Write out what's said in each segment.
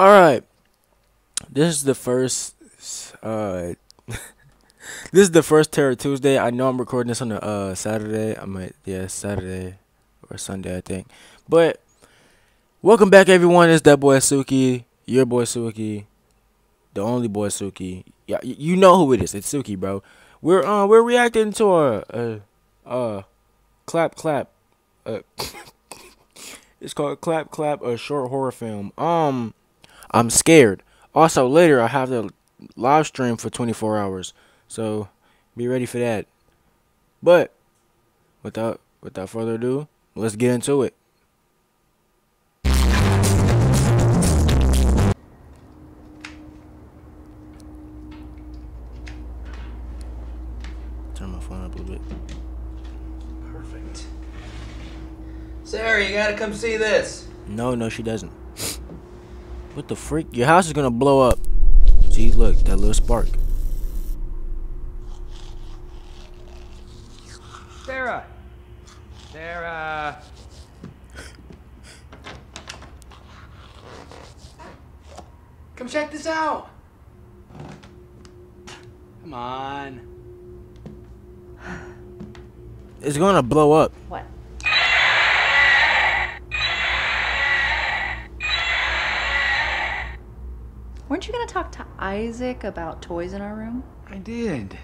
Alright. This is the first this is the first Terror Tuesday. I know I'm recording this on a Saturday. Saturday or Sunday, I think. But welcome back, everyone. It's that boy Suki, your boy Suki, the only boy Suki. Yeah, you know who it is. It's Suki, bro. We're reacting to a clap clap. It's called Clap Clap, a short horror film. I'm scared. Also, later I have the live stream for 24 hours, so be ready for that. But without further ado, let's get into it. Turn my phone up a little bit. Perfect. Sarah, you gotta come see this. No, she doesn't. What the freak? Your house is gonna blow up. See, look, that little spark. Sarah! Sarah! Come check this out! Come on. It's gonna blow up. What? Weren't you gonna talk to Isaac about toys in our room? I did.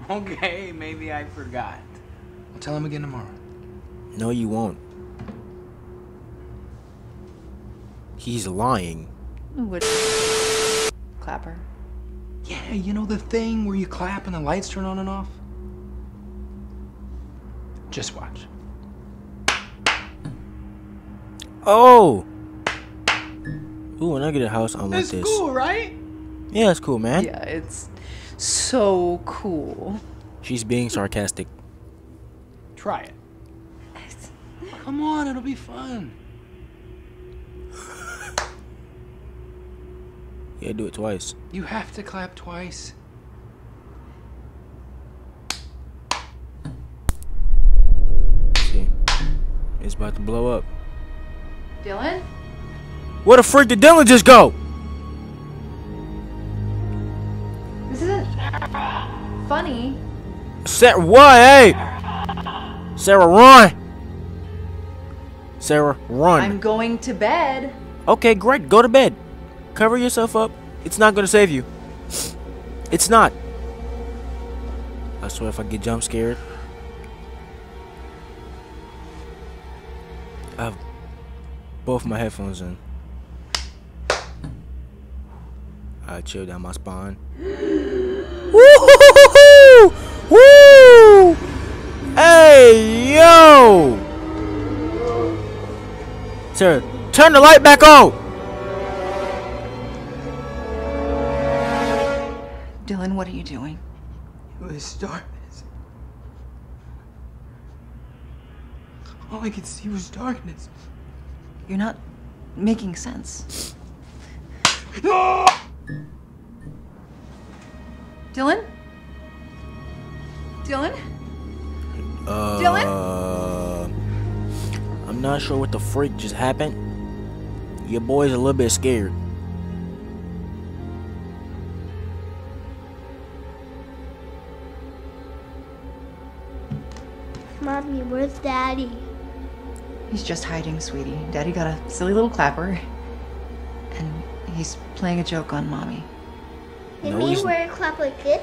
Okay, maybe I forgot. I'll tell him again tomorrow. No, you won't. He's lying. Would clapper. Yeah, you know the thing where you clap and the lights turn on and off? Just watch. Oh! Ooh, when I get a house, I'm like It's this. cool, right? Yeah, it's cool, man. Yeah, it's so cool. She's being sarcastic. Try it. Come on, it'll be fun. Yeah, do it twice. You have to clap twice. See? It's about to blow up. Dylan? Where the freak did Dylan just go? This isn't funny. Sarah, what? Hey! Sarah, run! Sarah, run. I'm going to bed. Okay, great. Go to bed. Cover yourself up. It's not gonna save you. It's not. I swear if I get jump scared. I have both my headphones in. I chill down my spine. Woo! Woo! Hey, yo! Sarah, turn the light back on! Dylan, what are you doing? It was darkness. All I could see was darkness. You're not making sense. No! Dylan? Dylan? Dylan? I'm not sure what the freak just happened. Your boy's a little bit scared. Mommy, where's Daddy? He's just hiding, sweetie. Daddy got a silly little clapper. And he's playing a joke on Mommy. You No, mean he's- wear a clap like this?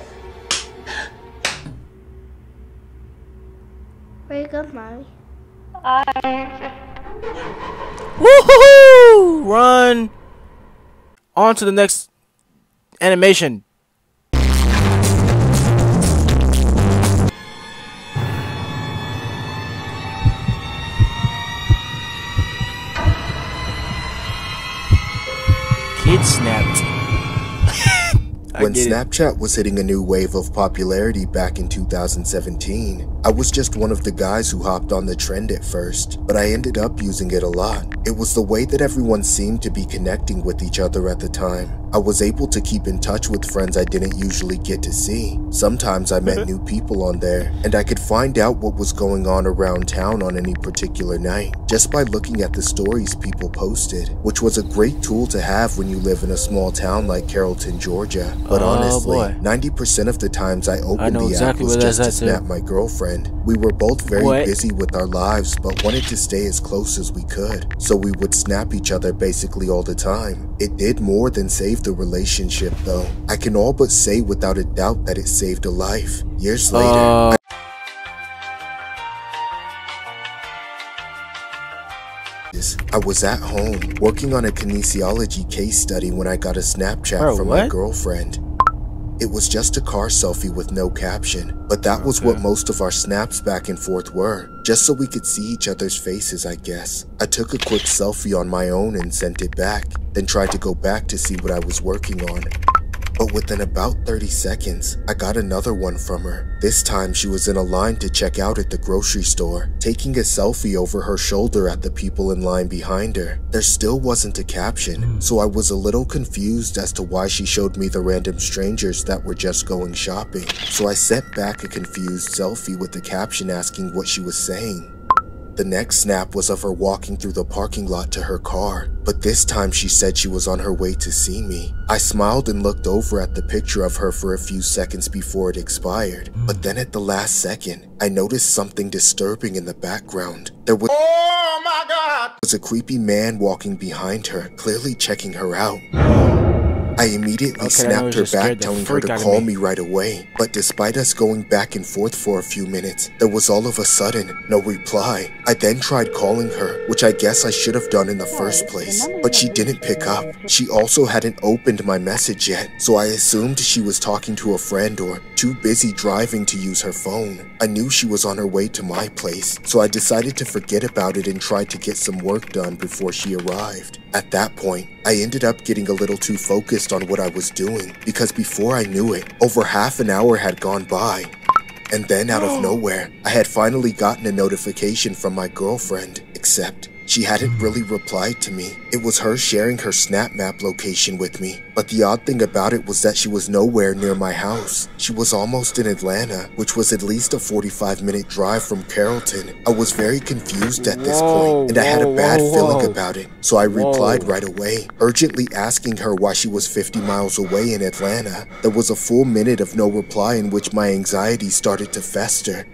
Where you go, Mommy? Woohoo! Run! On to the next animation. Kid snapped. When Snapchat was hitting a new wave of popularity back in 2017, I was just one of the guys who hopped on the trend at first, but I ended up using it a lot. It was the way that everyone seemed to be connecting with each other at the time. I was able to keep in touch with friends I didn't usually get to see. Sometimes I met new people on there, and I could find out what was going on around town on any particular night just by looking at the stories people posted, which was a great tool to have when you live in a small town like Carrollton, Georgia. But honestly, 90% of the times I opened the app was just to snap my girlfriend. We were both very busy with our lives, but wanted to stay as close as we could, so we would snap each other basically all the time. It did more than save the relationship though. I can all but say without a doubt that it saved a life. Years later, I was at home working on a kinesiology case study when I got a Snapchat from my girlfriend. It was just a car selfie with no caption, but that was what most of our snaps back and forth were, just so we could see each other's faces, I guess. I took a quick selfie on my own and sent it back, then tried to go back to see what I was working on. But within about 30 seconds, I got another one from her. This time she was in a line to check out at the grocery store, taking a selfie over her shoulder at the people in line behind her. There still wasn't a caption, so I was a little confused as to why she showed me the random strangers that were just going shopping. So I sent back a confused selfie with the caption asking what she was saying. The next snap was of her walking through the parking lot to her car, but this time she said she was on her way to see me. I smiled and looked over at the picture of her for a few seconds before it expired, but then at the last second, I noticed something disturbing in the background. There was a creepy man walking behind her, clearly checking her out. I immediately snapped her back, telling her to call me right away, but despite us going back and forth for a few minutes, there was all of a sudden no reply. I then tried calling her, which I guess I should have done in the first place, but she didn't pick up. She also hadn't opened my message yet, so I assumed she was talking to a friend or too busy driving to use her phone. I knew she was on her way to my place, so I decided to forget about it and tried to get some work done before she arrived. At that point, I ended up getting a little too focused on what I was doing, because before I knew it, over half an hour had gone by. And then out of nowhere, I had finally gotten a notification from my girlfriend, except she hadn't really replied to me. It was her sharing her Snap Map location with me, but the odd thing about it was that she was nowhere near my house. She was almost in Atlanta, which was at least a 45-minute drive from Carrollton. I was very confused at this point, and I had a bad feeling about it, so I replied right away, urgently asking her why she was 50 miles away in Atlanta. There was a full minute of no reply in which my anxiety started to fester.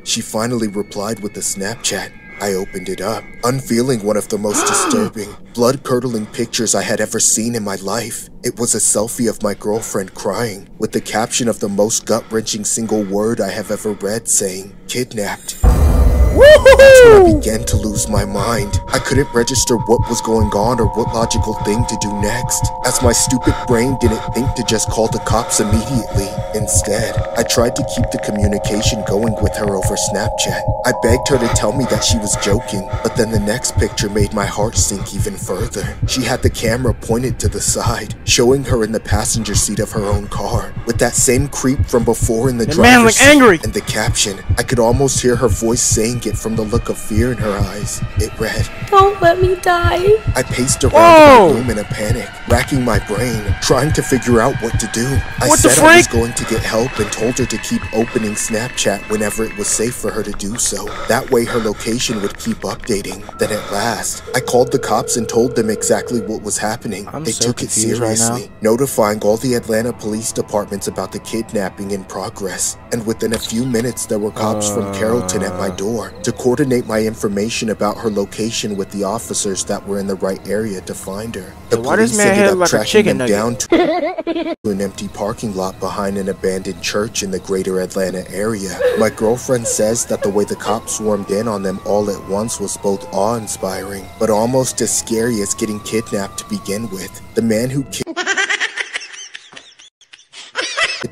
She finally replied with a Snapchat. I opened it up, unveiling one of the most disturbing, blood-curdling pictures I had ever seen in my life. It was a selfie of my girlfriend crying, with the caption of the most gut-wrenching single word I have ever read saying, "Kidnapped." That's when I began to lose my mind. I couldn't register what was going on or what logical thing to do next, as my stupid brain didn't think to just call the cops immediately. Instead, I tried to keep the communication going with her over Snapchat. I begged her to tell me that she was joking, but then the next picture made my heart sink even further. She had the camera pointed to the side, showing her in the passenger seat of her own car, with that same creep from before in the driver's seat. And the caption, I could almost hear her voice saying it from the look of fear in her eyes. It read, "Don't let me die." I paced around the room in a panic, racking my brain, trying to figure out what to do. I said I was going to get help and told her to keep opening Snapchat whenever it was safe for her to do so. That way her location would keep updating. Then at last, I called the cops and told them exactly what was happening. They took it seriously, notifying all the Atlanta police departments about the kidnapping in progress. And within a few minutes, there were cops from Carrollton at my door to coordinate my information about her location with the officers that were in the right area to find her. The police ended up tracking them down to an empty parking lot behind an abandoned church in the greater Atlanta area. My girlfriend says that the way the cops swarmed in on them all at once was both awe-inspiring, but almost as scary as getting kidnapped to begin with. The man who kidnapped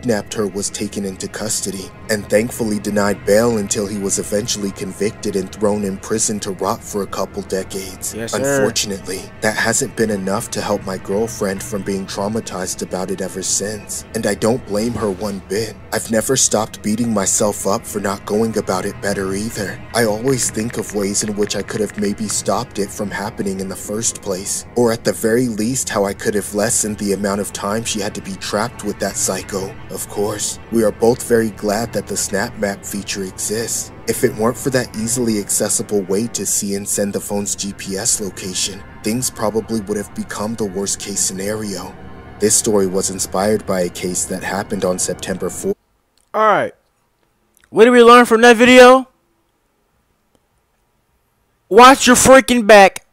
kidnapped her was taken into custody, and thankfully denied bail until he was eventually convicted and thrown in prison to rot for a couple decades. Yes, sir. Unfortunately, that hasn't been enough to help my girlfriend from being traumatized about it ever since, and I don't blame her one bit. I've never stopped beating myself up for not going about it better either. I always think of ways in which I could have maybe stopped it from happening in the first place, or at the very least how I could have lessened the amount of time she had to be trapped with that psycho. Of course, we are both very glad that the Snap Map feature exists. If it weren't for that easily accessible way to see and send the phone's GPS location, things probably would have become the worst case scenario. This story was inspired by a case that happened on September 4th. Alright. What did we learn from that video? Watch your freaking back.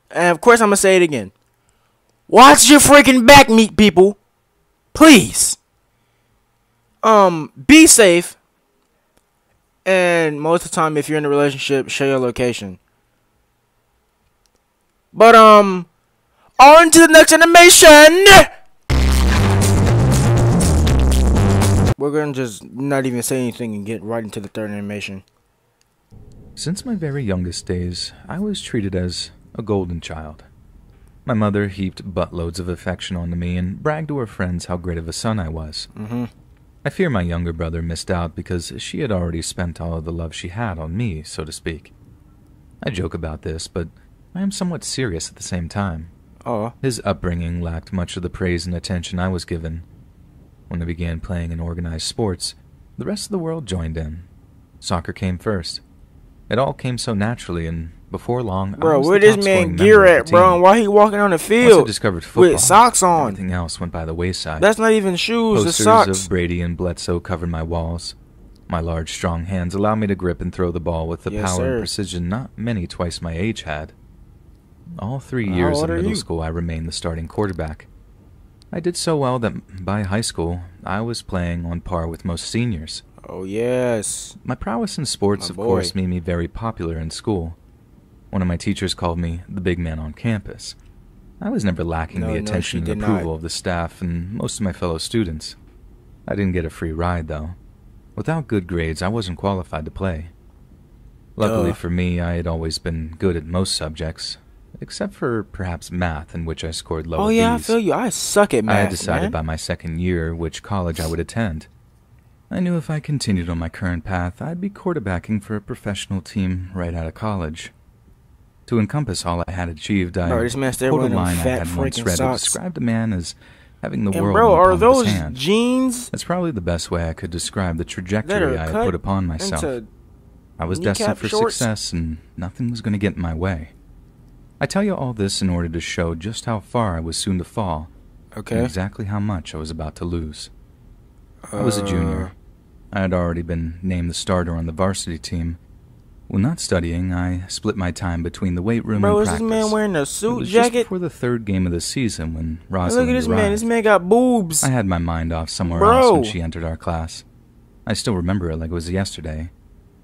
And of course I'm gonna say it again. Watch your freaking back, meat people. Please. Be safe. And most of the time, if you're in a relationship, share your location. But on to the next animation. We're gonna just not even say anything and get right into the third animation. Since my very youngest days, I was treated as a golden child. My mother heaped buttloads of affection onto me and bragged to her friends how great of a son I was. I fear my younger brother missed out because she had already spent all of the love she had on me, so to speak. I joke about this, but I am somewhat serious at the same time. Oh. His upbringing lacked much of the praise and attention I was given. When I began playing in organized sports, the rest of the world joined in. Soccer came first. It all came so naturally, and before long, bro, I was where the this top-scoring man member gear of at, the bro? team. And why he walking on the Once I field discovered football, with socks on? everything else went by the wayside. That's not even shoes, the Posters socks. of Brady and Bledsoe covered my walls. My large, strong hands allowed me to grip and throw the ball with the Yes, power sir. and precision not many twice my age had. All 3 How years old of are middle you? school, I remained the starting quarterback. I did so well that by high school, I was playing on par with most seniors. Oh yes. My prowess in sports, My of boy. course, made me very popular in school. One of my teachers called me the big man on campus. I was never lacking No, the no, attention she and did approval not. of the staff and most of my fellow students. I didn't get a free ride, though. Without good grades, I wasn't qualified to play. Luckily Duh. for me, I had always been good at most subjects, except for perhaps math, in which I scored low Oh at yeah, I B's. feel you. I suck at math, I had decided man. by my second year which college I would attend. I knew if I continued on my current path, I'd be quarterbacking for a professional team right out of college. To encompass all I had achieved, I Bro, this man still quote a wearing them line I fat had once freaking read that socks. described a man as having the And world bro, in the are palm of those his hand. jeans That's probably the best way I could describe the that trajectory are I had cut put upon myself. into I was kneecap destined for shorts? success, and nothing was going to get in my way. I tell you all this in order to show just how far I was soon to fall, and Okay. exactly how much I was about to lose. I was a junior. I had already been named the starter on the varsity team. When not studying, I split my time between the weight room Bro, and is practice. this man wearing a It suit was just jacket? before the third game of the season when Hey, Rosalind look at this man. arrived. This man got boobs. I had my mind off somewhere Bro. else when she entered our class. I still remember it like it was yesterday.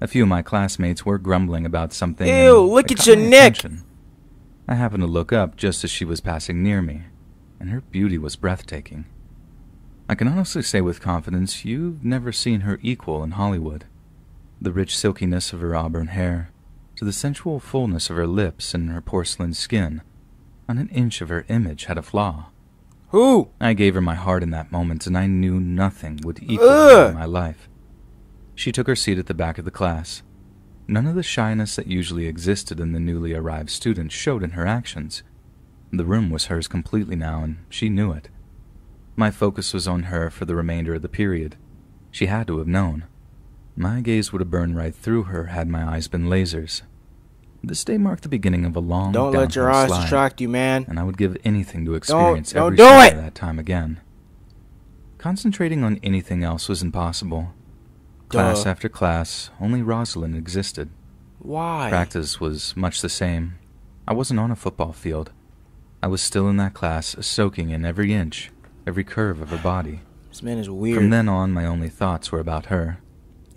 A few of my classmates were grumbling about something. Ew, and look it at caught your my neck. attention. I happened to look up just as she was passing near me, and her beauty was breathtaking. I can honestly say with confidence you've never seen her equal in Hollywood. The rich silkiness of her auburn hair, to the sensual fullness of her lips and her porcelain skin, not an inch of her image had a flaw. Who? I gave her my heart in that moment, and I knew nothing would equal her in my life. She took her seat at the back of the class. None of the shyness that usually existed in the newly arrived students showed in her actions. The room was hers completely now, and she knew it. My focus was on her for the remainder of the period. She had to have known. My gaze would have burned right through her had my eyes been lasers. This day marked the beginning of a long Don't let your downhill eyes slide, distract you, man. and I would give anything to experience don't every do second it! of that time again. Concentrating on anything else was impossible. Class Duh. after class, only Rosalind existed. Why? Practice was much the same. I wasn't on a football field. I was still in that class, soaking in every inch, every curve of her body. This man is weird. From then on, my only thoughts were about her.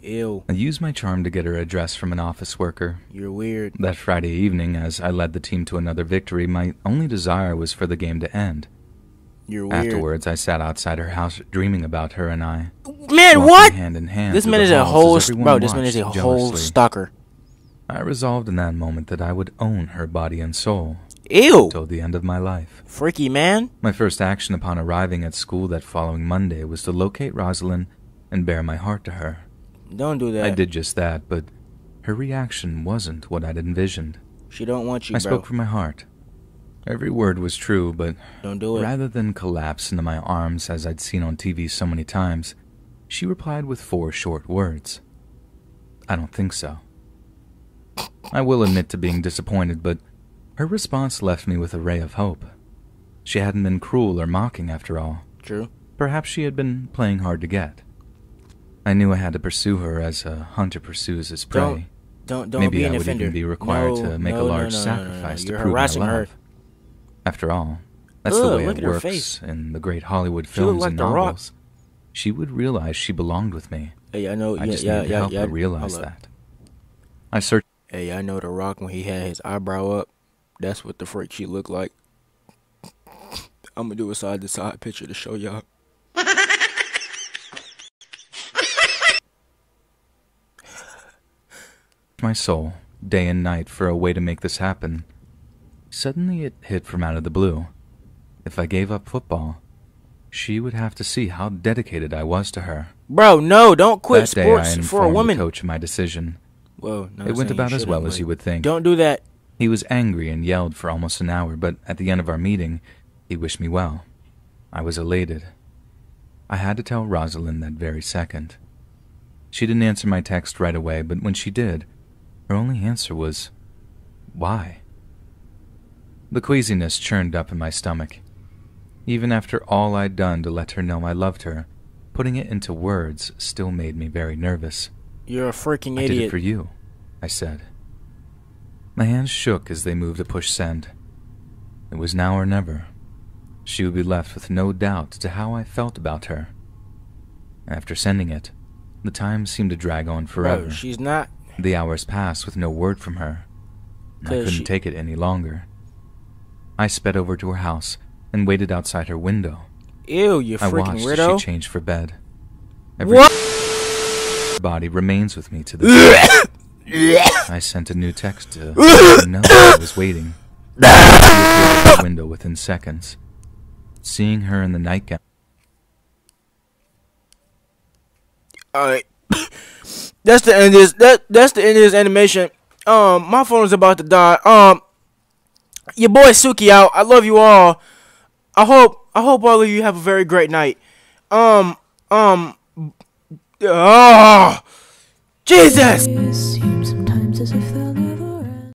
Ew. I used my charm to get her address from an office worker. You're weird. That Friday evening, as I led the team to another victory, my only desire was for the game to end. You're weird. Afterwards, I sat outside her house dreaming about her and I. Man, what? Hand in hand This man is a whole bro. This man is a whole stalker. I resolved in that moment that I would own her body and soul. Ew. Till the end of my life. Freaky man. My first action upon arriving at school that following Monday was to locate Rosalind and bare my heart to her. Don't do that. I did just that, but her reaction wasn't what I'd envisioned. She don't want you, I bro. spoke from my heart. Every word was true, but don't do it. Rather than collapse into my arms as I'd seen on TV so many times, she replied with 4 short words. I don't think so. I will admit to being disappointed, but her response left me with a ray of hope. She hadn't been cruel or mocking after all. True. Perhaps she had been playing hard to get. I knew I had to pursue her as a hunter pursues his prey. Don't Maybe be I an would offender. even be required to make a large sacrifice to prove my love. After all, that's the way it works in the great Hollywood films and novels. She would realize she belonged with me. Hey, I know. I just needed to help her realize that. I searched. Hey, I know The Rock when he had his eyebrow up. That's what the freak she looked like. I'm gonna do a side-to-side picture to show y'all. My soul, day and night, for a way to make this happen. Suddenly it hit from out of the blue. If I gave up football, she would have to see how dedicated I was to her. Bro, no, don't quit that sports day I for a woman. The coach of my decision. Whoa, it went about as well as you would think. Don't do that. He was angry and yelled for almost an hour, but at the end of our meeting, he wished me well. I was elated. I had to tell Rosalind that very second. She didn't answer my text right away, but when she did, her only answer was, "Why?" The queasiness churned up in my stomach. Even after all I'd done to let her know I loved her, putting it into words still made me very nervous. You're a freaking idiot. I did it for you, I said. My hands shook as they moved to push send. It was now or never. She would be left with no doubt to how I felt about her. After sending it, the time seemed to drag on forever. Bro, she's not. The hours passed with no word from her. I couldn't take it any longer. I sped over to her house and waited outside her window. Ew, you freaking weirdo. I watched as she changed for bed. What? Body remains with me to this day. I sent a new text to know I was waiting. She appeared at the window within seconds. Seeing her in the nightgown. Alright. That's the end of this. That's the end of this animation. My phone is about to die. Your boy Suki out. I love you all. I hope all of you have a very great night. Jesus.